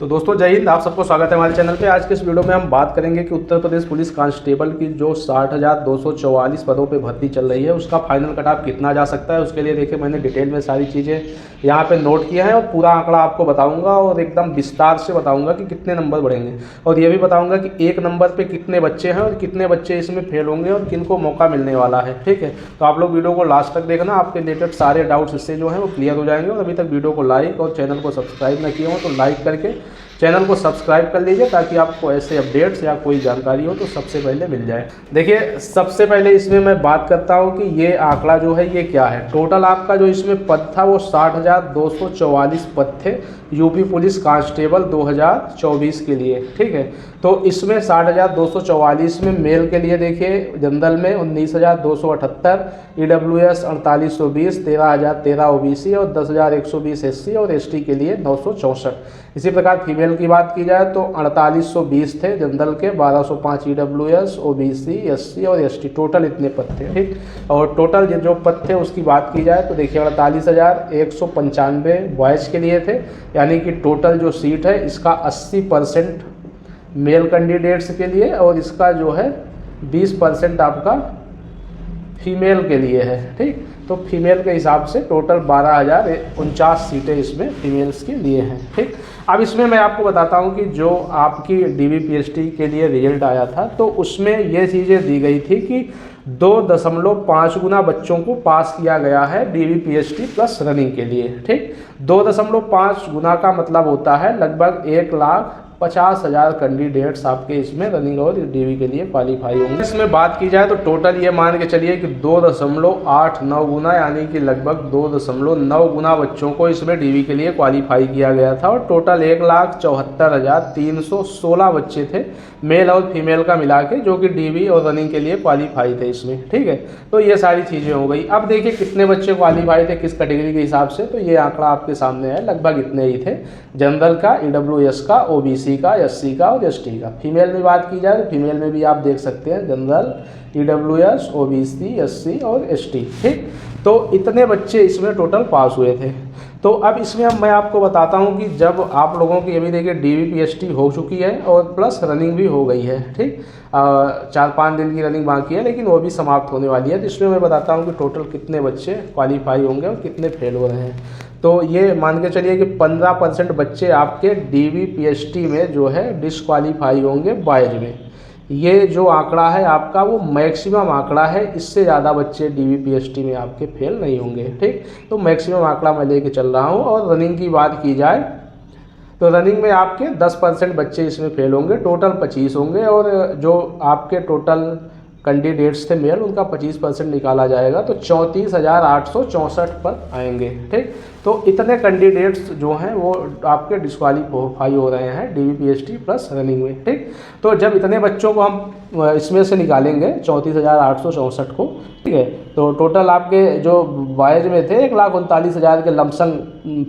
तो दोस्तों जय हिंद, आप सबको स्वागत है हमारे चैनल पे। आज के इस वीडियो में हम बात करेंगे कि उत्तर प्रदेश पुलिस कांस्टेबल की जो 60,244 पदों पे भर्ती चल रही है उसका फाइनल कट ऑफ कितना जा सकता है। उसके लिए देखिए मैंने डिटेल में सारी चीज़ें यहाँ पे नोट किया है और पूरा आंकड़ा आपको बताऊँगा और एकदम विस्तार से बताऊँगा कि कितने नंबर बढ़ेंगे और ये भी बताऊँगा कि एक नंबर पर कितने बच्चे हैं और कितने बच्चे इसमें फेल होंगे और किनको मौका मिलने वाला है। ठीक है, तो आप लोग वीडियो को लास्ट तक देखना, आपके रिलेटेड सारे डाउट्स इससे जो है वो क्लियर हो जाएंगे। और अभी तक वीडियो को लाइक और चैनल को सब्सक्राइब न किए हो तो लाइक करके चैनल को सब्सक्राइब कर लीजिए ताकि आपको ऐसे अपडेट्स या कोई जानकारी हो तो सबसे पहले मिल जाए। देखिए सबसे पहले इसमें मैं बात करता हूं कि ये आंकड़ा जो है ये क्या है। टोटल आपका जो इसमें पद था वो 60,244 पद थे यूपी पुलिस कांस्टेबल 2024 के लिए। ठीक है, तो इसमें 60,244 में मेल के लिए देखिए जनरल में 19,278, EWS 4820, 13,013 OBC और 10,120 SC और ST के लिए 964। इसी प्रकार फीमेल की बात की जाए तो 4820 थे जनरल के, 1205 EWS, OBC, SC और ST, टोटल इतने पद थे। ठीक, और टोटल जो पद थे उसकी बात की जाए तो देखिए 48,195 बॉयज़ के लिए थे, यानी कि टोटल जो सीट है इसका 80% मेल कैंडिडेट्स के लिए और इसका जो है 20% आपका फीमेल के लिए है। ठीक, तो फीमेल के हिसाब से टोटल 12,049 सीटें इसमें फीमेल्स के लिए हैं। ठीक, अब इसमें मैं आपको बताता हूं कि जो आपकी DVPST के लिए रिजल्ट आया था तो उसमें ये चीज़ें दी गई थी कि 2.5 गुना बच्चों को पास किया गया है DVPST प्लस रनिंग के लिए। ठीक, 2.5 गुना का मतलब होता है लगभग 1,50,000 कैंडिडेट्स आपके इसमें रनिंग और DV के लिए क्वालिफाई होंगे। इसमें बात की जाए तो टोटल ये मान के चलिए कि 2.89 गुना यानी कि लगभग 2.9 गुना बच्चों को इसमें DV के लिए क्वालिफाई किया गया था और टोटल 1,74,316 बच्चे थे मेल और फीमेल का मिला के जो कि DV और रनिंग के लिए क्वालिफाई थे इसमें। ठीक है, तो ये सारी चीज़ें हो गई। अब देखिए कितने बच्चे क्वालिफाई थे किस कैटेगरी के हिसाब से, तो ये आंकड़ा आपके सामने है, लगभग इतने ही थे। जनरल का, EWS का, OBC का, SC का और ST का। फीमेल में बात की जाए तो फीमेल में भी आप देख सकते हैं जनरल, EWS, OBC, SC और ST। ठीक, तो इतने बच्चे इसमें टोटल पास हुए थे। तो अब इसमें अब मैं आपको बताता हूं कि जब आप लोगों की अभी देखिए DVPST हो चुकी है और प्लस रनिंग भी हो गई है। ठीक, 4-5 दिन की रनिंग बाकी है लेकिन वो भी समाप्त होने वाली है, तो इसमें मैं बताता हूं कि टोटल कितने बच्चे क्वालिफाई होंगे और कितने फेल हो रहे हैं। तो ये मान के चलिए कि 15% बच्चे आपके DVPST में जो है डिसक्वालीफाई होंगे बॉयज़ में। ये जो आंकड़ा है आपका वो मैक्सिमम आंकड़ा है, इससे ज़्यादा बच्चे DVPST में आपके फेल नहीं होंगे। ठीक, तो मैक्सिमम आंकड़ा मैं लेके चल रहा हूँ। और रनिंग की बात की जाए तो रनिंग में आपके 10% बच्चे इसमें फेल होंगे, टोटल 25 होंगे और जो आपके टोटल कैंडिडेट्स थे मेल उनका 25% निकाला जाएगा तो 34,864 पर आएंगे। ठीक, तो इतने कैंडिडेट्स जो हैं वो आपके डिस्क्वालीफाई हो रहे हैं DVPST प्लस रनिंग में। ठीक, तो जब इतने बच्चों को हम इसमें से निकालेंगे 34,864 को, ठीक है, तो टोटल आपके जो बॉयज़ में थे 1,39,000 के लमसम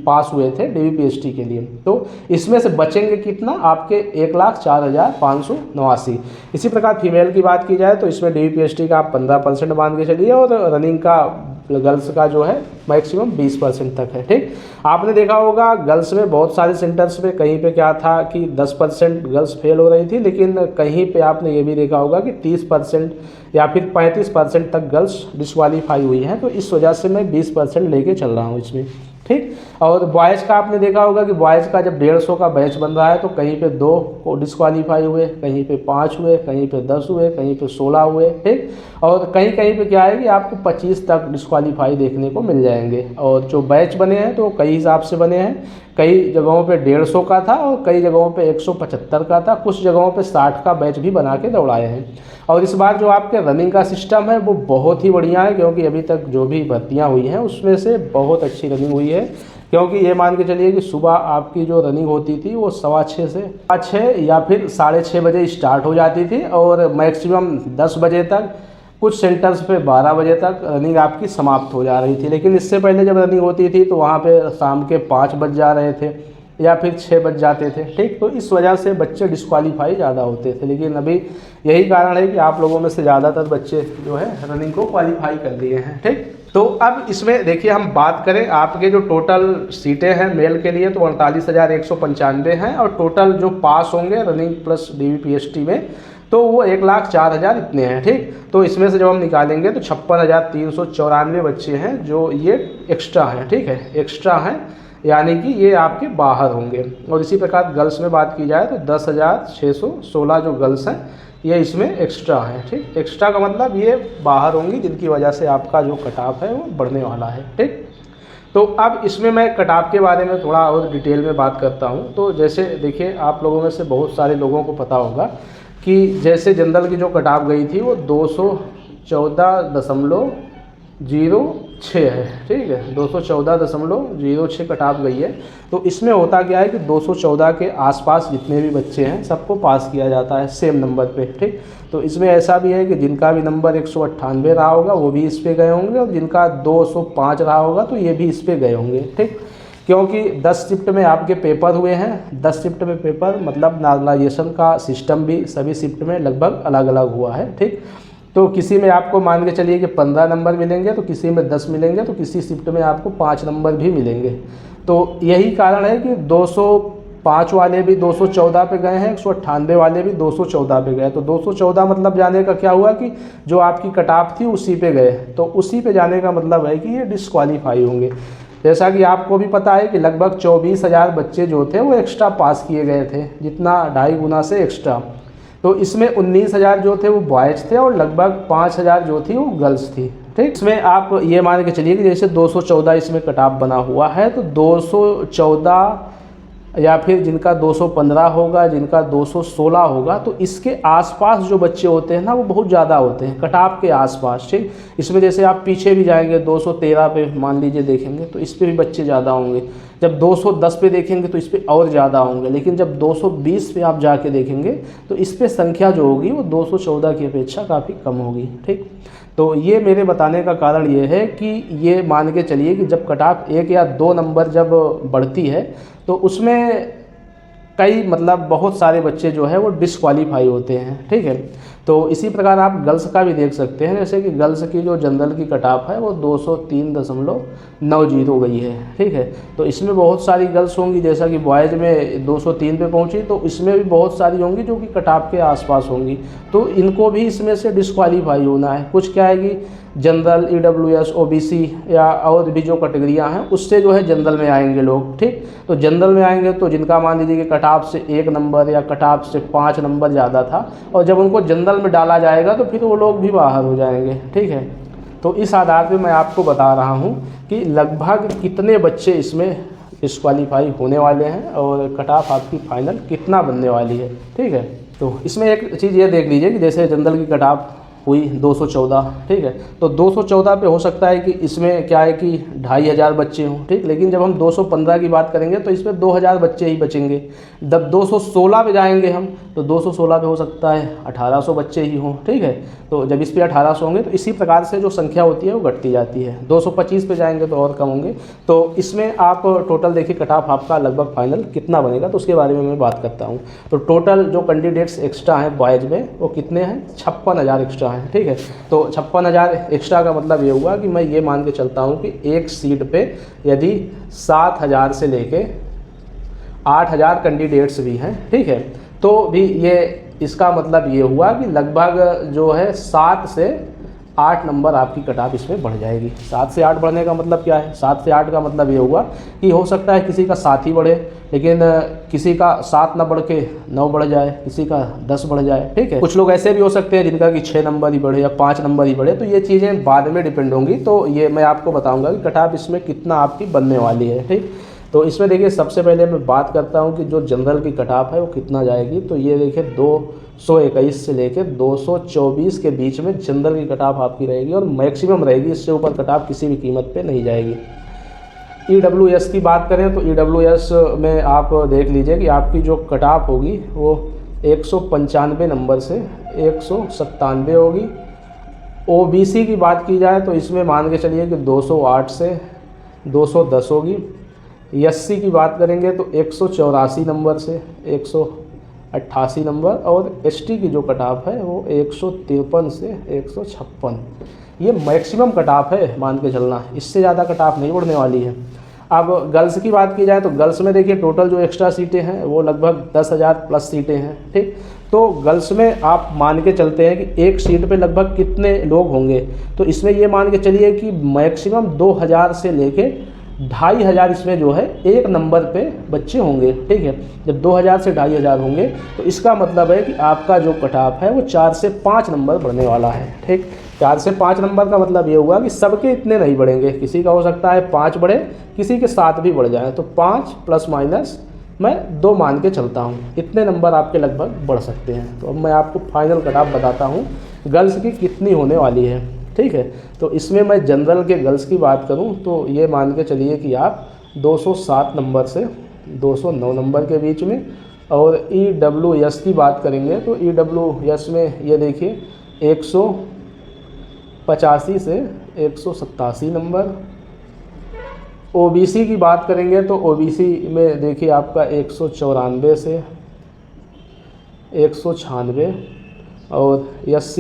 पास हुए थे DVPST के लिए। तो इसमें से बचेंगे कितना आपके 1,04,589। इसी प्रकार फीमेल की बात की जाए तो इसमें DVPST का आप 15% मान के चलिए और रनिंग का गर्ल्स का जो है मैक्सिमम 20% तक है। ठीक, आपने देखा होगा गर्ल्स में बहुत सारे सेंटर्स पे कहीं पे क्या था कि 10% गर्ल्स फेल हो रही थी, लेकिन कहीं पे आपने ये भी देखा होगा कि 30% या फिर 35% तक गर्ल्स डिस्क्वालीफाई हुई हैं। तो इस वजह से मैं 20% लेके चल रहा हूँ इसमें। ठीक, और बॉयज़ का आपने देखा होगा कि बॉयज़ का जब 150 का बैच बन रहा है तो कहीं पे 2 को डिस्क्वालीफाई हुए, कहीं पे 5 हुए, कहीं पे 10 हुए, कहीं पे 16 हुए। ठीक, और कहीं कहीं पे क्या है कि आपको 25 तक डिस्क्वालीफाई देखने को मिल जाएंगे। और जो बैच बने हैं तो कई हिसाब से बने हैं, कई जगहों पे 150 का था और कई जगहों पे 175 का था, कुछ जगहों पे 60 का बैच भी बना के दौड़ाए हैं। और इस बार जो आपके रनिंग का सिस्टम है वो बहुत ही बढ़िया है, क्योंकि अभी तक जो भी भर्तियाँ हुई हैं उसमें से बहुत अच्छी रनिंग हुई है। क्योंकि ये मान के चलिए कि सुबह आपकी जो रनिंग होती थी वो 6:15 से 6 या फिर 6:30 बजे स्टार्ट हो जाती थी और मैक्सिमम 10 बजे तक, कुछ सेंटर्स पे 12 बजे तक रनिंग आपकी समाप्त हो जा रही थी। लेकिन इससे पहले जब रनिंग होती थी तो वहाँ पे शाम के 5 बज जा रहे थे। या फिर 6 बज जाते थे, ठीक। तो इस वजह से बच्चे डिस्क्वालीफाई ज़्यादा होते थे, लेकिन अभी यही कारण है कि आप लोगों में से ज़्यादातर बच्चे जो है रनिंग को क्वालीफाई कर लिए हैं, ठीक। तो अब इसमें देखिए हम बात करें, आपके जो टोटल सीटें हैं मेल के लिए तो 48,195 हैं, और टोटल जो पास होंगे रनिंग प्लस DVPST में तो वो 1,04,000 इतने हैं, ठीक। तो इसमें से जब हम निकालेंगे तो 56,394 बच्चे हैं जो ये एक्स्ट्रा हैं, ठीक है, एक्स्ट्रा हैं, यानी कि ये आपके बाहर होंगे। और इसी प्रकार गर्ल्स में बात की जाए तो 10,616 जो गर्ल्स हैं ये इसमें एक्स्ट्रा है, ठीक। एक्स्ट्रा का मतलब ये बाहर होंगी, जिनकी वजह से आपका जो कट ऑफ है वो बढ़ने वाला है, ठीक। तो अब इसमें मैं कट ऑफ के बारे में थोड़ा और डिटेल में बात करता हूँ। तो जैसे देखिए आप लोगों में से बहुत सारे लोगों को पता होगा कि जैसे जनरल की जो कट ऑफ गई थी वो 214.06 है, ठीक है, 214.06 कट ऑफ गई है। तो इसमें होता क्या है कि 214 के आसपास जितने भी बच्चे हैं सबको पास किया जाता है सेम नंबर पे, ठीक। तो इसमें ऐसा भी है कि जिनका भी नंबर 198 रहा होगा वो भी इस पे गए होंगे, और जिनका 205 रहा होगा तो ये भी इस पे गए होंगे, ठीक। क्योंकि 10 शिफ्ट में आपके पेपर हुए हैं, 10 शिफ्ट में पेपर मतलब नॉर्मलाइजेशन का सिस्टम भी सभी शिफ्ट में लगभग अलग अलग हुआ है, ठीक। तो किसी में आपको मान के चलिए कि 15 नंबर मिलेंगे, तो किसी में 10 मिलेंगे, तो किसी शिफ्ट में आपको 5 नंबर भी मिलेंगे। तो यही कारण है कि 205 वाले भी 214 पे गए हैं, 198 वाले भी 214 पे गए। तो 214 मतलब जाने का क्या हुआ कि जो आपकी कट ऑफ थी उसी पे गए, तो उसी पे जाने का मतलब है कि ये डिस्क्वालीफाई होंगे। जैसा कि आपको भी पता है कि लगभग 24,000 बच्चे जो थे वो एक्स्ट्रा पास किए गए थे, जितना 2.5 गुना से एक्स्ट्रा। तो इसमें 19,000 जो थे वो बॉयज़ थे और लगभग 5,000 जो थी वो गर्ल्स थी, ठीक। इसमें आप ये मान के चलिए कि जैसे 214 इसमें कट ऑफ बना हुआ है, तो 214 या फिर जिनका 215 होगा, जिनका 216 होगा, तो इसके आसपास जो बच्चे होते हैं ना वो बहुत ज़्यादा होते हैं कट ऑफ के आसपास, ठीक। इसमें जैसे आप पीछे भी जाएंगे 213 पे मान लीजिए देखेंगे तो इस पे भी बच्चे ज़्यादा होंगे, जब 210 पे देखेंगे तो इस पे और ज़्यादा होंगे, लेकिन जब 220 पे आप जाके देखेंगे तो इस पे संख्या जो होगी वो 214 की अपेक्षा काफ़ी कम होगी, ठीक। तो ये मेरे बताने का कारण ये है कि ये मान के चलिए कि जब कट ऑफ 1 या 2 नंबर जब बढ़ती है तो उसमें कई मतलब बहुत सारे बच्चे जो है वो डिस्क्वालीफाई होते हैं, ठीक है। तो इसी प्रकार आप गर्ल्स का भी देख सकते हैं, जैसे कि गर्ल्स की जो जनरल की कट ऑफ है वो 203.90 गई है, ठीक है। तो इसमें बहुत सारी गर्ल्स होंगी, जैसा कि बॉयज़ में 203 पे पहुंची, तो इसमें भी बहुत सारी होंगी जो कि कट ऑफ के आसपास होंगी, तो इनको भी इसमें से डिस्क्वालीफाई होना है। कुछ क्या है कि जनरल, EWS, OBC या और भी जो कैटेगरियाँ हैं उससे जो है जनरल में आएंगे लोग, ठीक। तो जनरल में आएंगे तो जिनका मान लीजिए कि कट ऑफ से 1 नंबर या कट ऑफ से 5 नंबर ज़्यादा था, और जब उनको जनरल में डाला जाएगा तो फिर वो लोग भी बाहर हो जाएंगे, ठीक है। तो इस आधार पे मैं आपको बता रहा हूँ कि लगभग कितने बच्चे इसमें डिस्क्वालीफाई होने वाले हैं और कट ऑफ आपकी फाइनल कितना बनने वाली है, ठीक है। तो इसमें एक चीज़ ये देख लीजिए कि जैसे जनरल की कट ऑफ हुई 214, ठीक है। तो 214 पे हो सकता है कि इसमें क्या है कि 2,500 बच्चे हों, ठीक। लेकिन जब हम 215 की बात करेंगे तो इसमें 2,000 बच्चे ही बचेंगे। जब 216 पे जाएंगे हम तो 216 पे हो सकता है 1,800 बच्चे ही हों, ठीक है। तो जब इस पर 1,800 होंगे तो इसी प्रकार से जो संख्या होती है वो घटती जाती है। 225 पे जाएंगे तो और कम होंगे। तो इसमें आप टोटल देखिए कट ऑफ आपका लगभग फाइनल कितना बनेगा, तो उसके बारे में मैं बात करता हूँ। तो टोटल जो कैंडिडेट्स एक्स्ट्रा हैं बॉयज़ में वो कितने हैं, 56,000 एक्स्ट्रा हैं, ठीक है। तो 56,000 एक्स्ट्रा का मतलब ये हुआ कि मैं ये मान के चलता हूँ कि एक सीट पे यदि 7,000 से लेके 8,000 कैंडिडेट्स भी हैं, ठीक है, तो भी ये इसका मतलब ये हुआ कि लगभग जो है 7 से 8 नंबर आपकी कट ऑफ इसमें बढ़ जाएगी। 7 से 8 बढ़ने का मतलब क्या है, 7 से 8 का मतलब ये हुआ कि हो सकता है किसी का 7 ही बढ़े, लेकिन किसी का 7 ना बढ़ के 9 बढ़ जाए, किसी का 10 बढ़ जाए, ठीक है। कुछ लोग ऐसे भी हो सकते हैं जिनका कि 6 नंबर ही बढ़े या 5 नंबर ही बढ़े, तो ये चीज़ें बाद में डिपेंड होंगी। तो ये मैं आपको बताऊँगा कि कट ऑफ इसमें कितना आपकी बनने वाली है, ठीक। तो इसमें देखिए सबसे पहले मैं बात करता हूँ कि जो जनरल की कट ऑफ है वो कितना जाएगी। तो ये देखिए 221 से लेकर 224 के बीच में जनरल की कट ऑफ आपकी रहेगी और मैक्सिमम रहेगी, इससे ऊपर कट ऑफ किसी भी कीमत पे नहीं जाएगी। EWS की बात करें तो EWS में आप देख लीजिए कि आपकी जो कट ऑफ होगी वो 195 नंबर से 197 होगी। OBC की बात की जाए तो इसमें मान के चलिए कि 208 से 210 होगी। एससी की बात करेंगे तो 184 नंबर से 188 नंबर, और एसटी की जो कट ऑफ है वो 153 से 156। ये मैक्सिमम कट ऑफ है, मान के चलना, इससे ज़्यादा कट ऑफ नहीं बढ़ने वाली है। अब गर्ल्स की बात की जाए तो गर्ल्स में देखिए टोटल जो एक्स्ट्रा सीटें हैं वो लगभग 10,000 प्लस सीटें हैं, ठीक। तो गर्ल्स में आप मान के चलते हैं कि एक सीट पे लगभग कितने लोग होंगे, तो इसमें ये मान के चलिए कि मैक्सिमम 2,000 से लेके 2,500 इसमें जो है एक नंबर पे बच्चे होंगे, ठीक है। जब 2,000 से 2,500 होंगे तो इसका मतलब है कि आपका जो कट ऑफ है वो 4 से 5 नंबर बढ़ने वाला है, ठीक। 4 से 5 नंबर का मतलब ये हुआ कि सबके इतने नहीं बढ़ेंगे, किसी का हो सकता है 5 बढ़े, किसी के 7 भी बढ़ जाए, तो 5 प्लस माइनस मैं 2 मान के चलता हूँ, इतने नंबर आपके लगभग बढ़ सकते हैं। तो अब मैं आपको फाइनल कट ऑफ बताता हूँ गर्ल्स की कितनी होने वाली है, ठीक है। तो इसमें मैं जनरल के गर्ल्स की बात करूं तो ये मान के चलिए कि आप 207 नंबर से 209 नंबर के बीच में, और EWS की बात करेंगे तो EWS में ये देखिए 185 से 187 नंबर। OBC की बात करेंगे तो OBC में देखिए आपका 194 से 196, और SC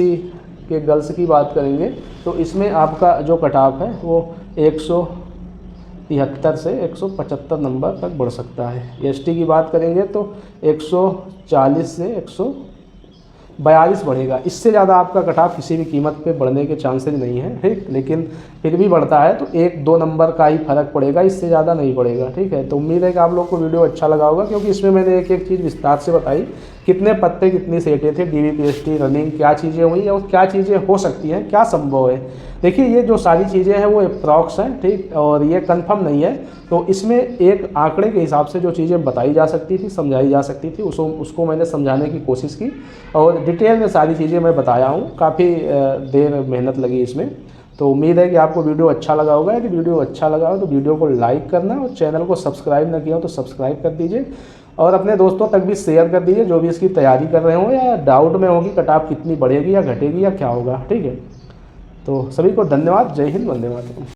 के गर्ल्स की बात करेंगे तो इसमें आपका जो कट ऑफ है वो 173 से 175 नंबर तक बढ़ सकता है। ST की बात करेंगे तो 140 से 142 बढ़ेगा, इससे ज़्यादा आपका कट ऑफ किसी भी कीमत पे बढ़ने के चांसेस नहीं है, ठीक। लेकिन फिर भी बढ़ता है तो 1-2 नंबर का ही फर्क पड़ेगा, इससे ज़्यादा नहीं पड़ेगा, ठीक है। तो उम्मीद है कि आप लोग को वीडियो अच्छा लगा होगा, क्योंकि इसमें मैंने एक एक चीज़ विस्तार से बताई, कितने पत्ते कितनी सेटें थे, DVPST रनिंग क्या चीज़ें हुई और क्या चीज़ें हो सकती हैं, क्या संभव है। देखिए ये जो सारी चीज़ें हैं वो अप्रॉक्स हैं, ठीक, और ये कंफर्म नहीं है। तो इसमें एक आंकड़े के हिसाब से जो चीज़ें बताई जा सकती थी, समझाई जा सकती थी, उसको मैंने समझाने की कोशिश की, और डिटेल में सारी चीज़ें मैं बताया हूँ। काफ़ी देर मेहनत लगी इसमें। तो उम्मीद है कि आपको वीडियो अच्छा लगा होगा। यदि वीडियो अच्छा लगा हो तो वीडियो को लाइक करना, और चैनल को सब्सक्राइब ना किया हो तो सब्सक्राइब कर दीजिए, और अपने दोस्तों तक भी शेयर कर दीजिए जो भी इसकी तैयारी कर रहे हो या डाउट में होगी कट ऑफ कितनी बढ़ेगी या घटेगी या क्या होगा, ठीक है। तो सभी को धन्यवाद। जय हिंद, वंदे मातरम।